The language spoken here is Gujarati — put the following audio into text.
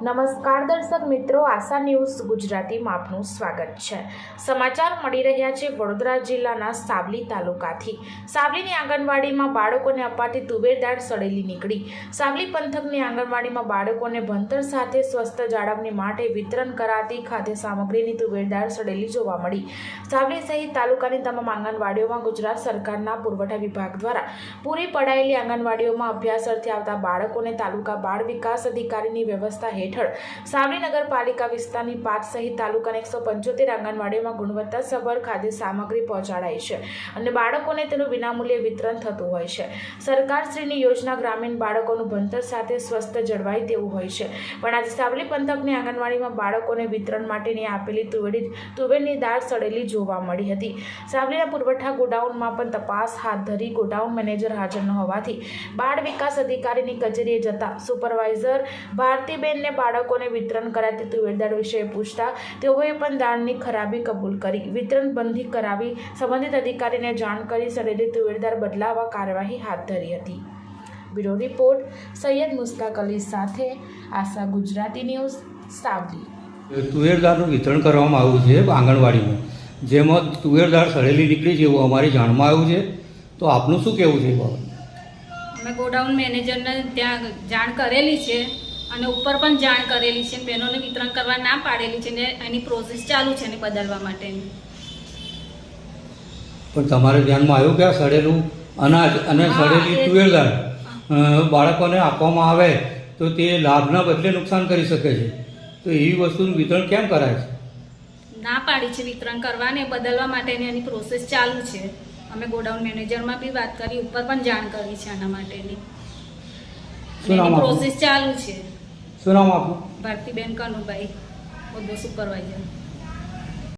નમસ્કાર દર્શક મિત્રો, આશા ન્યૂઝ ગુજરાતીમાં આપનું સ્વાગત છે। સમાચાર મળી રહ્યા છે વડોદરા જિલ્લાના સાવલી તાલુકાથી। સાવલીની આંગણવાડીમાં બાળકોને અપાતી તુવેર દાળ સડેલી નીકળી। સાવલી પંથકની આંગણવાડીમાં બાળકોને ભણતર સાથે સ્વસ્થ જાળવણી માટે વિતરણ કરાતી ખાદ્ય સામગ્રીની તુવેર દાળ સડેલી જોવા મળી। સાવલી સહિત તાલુકાની તમામ આંગણવાડીઓમાં ગુજરાત સરકારના પુરવઠા વિભાગ દ્વારા પૂરી પડાયેલી આંગણવાડીઓમાં અભ્યાસ અર્થે આવતા બાળકોને તાલુકા બાળ વિકાસ અધિકારીની વ્યવસ્થા હેઠળ સાવલી નગરપાલિકા વિસ્તારની 5 સહિત તાલુકાની 175 આંગણવાડીઓમાં ગુણવત્તાસભર ખાદ્ય સામગ્રી પહોંચાડાઈ છે અને બાળકોને તેનું વિનામૂલ્યે વિતરણ થતું હોય છે। સરકારશ્રીની યોજના ગ્રામીણ બાળકોનું ભણતર સાથે સ્વસ્થ જળવાય તેવું હોય છે, પણ આજે સાવલી પંથકની આંગણવાડીમાં બાળકોને વિતરણ માટેની આપેલી તુવેરની દાળ સડેલી જોવા મળી હતી। સાવલીના પુરવઠા ગોડાઉનમાં પણ તપાસ હાથ ધરી ગોડાઉન મેનેજર હાજર ન હોવાથી બાળ વિકાસ અધિકારીની કચેરીએ જતા સુપરવાઇઝર ભારતીબેનને બાળકોને વિતરણ કરાતી તુવેર દાળ વિશે પૂછતા તેઓએ પણ દાળની ખરાબી કબૂલ કરી વિતરણ બંધી કરાવી સંબંધિત અધિકારીને જાણ કરી સડેલી તુવેર દાળ બદલાવવા કાર્યવાહી હાથ ધરી હતી। બ્યુરો રિપોર્ટ સૈયદ મુસ્તાક અલી સાથે આશા ગુજરાતી ન્યૂઝ સાવલી। તુવેર દાળનું વિતરણ કરવામાં આવ્યું છે આંગણવાડીમાં, જેમાં તુવેર દાળ સડેલી નીકળી છે એવું અમારી જાણમાં આવ્યું છે, તો આપનું શું કહેવું છે બાબત? અમે ગોડાઉન મેનેજરને ત્યાં જાણ કરેલી છે અને ઉપર પણ જાણ કરેલી છે, બહેનોને વિતરણ કરવા ના પાડેલી છે ને એની પ્રોસેસ ચાલુ છે ને બદલવા માટેની। પણ તમારે ધ્યાનમાં આવ્યું કે આ સડેલું અનાજ અને સડેલી તુવેર દાળ બાળકોને આપવામાં આવે તો તે લાભના બદલે નુકસાન કરી શકે છે, તો એવી વસ્તુનું વિતરણ કેમ કરાય છે? ના પાડી છે વિતરણ કરવાને બદલવા માટેની એની પ્રોસેસ ચાલુ છે। અમે ગોડાઉન મેનેજરમાં બી વાત કરી, ઉપર પણ જાણ કરી છે આના માટેની, એની પ્રોસેસ ચાલુ છે। શું નામ આપનું? ભારતીબેન કનુભાઈ, હોદ્દો સુપરવાઇઝર।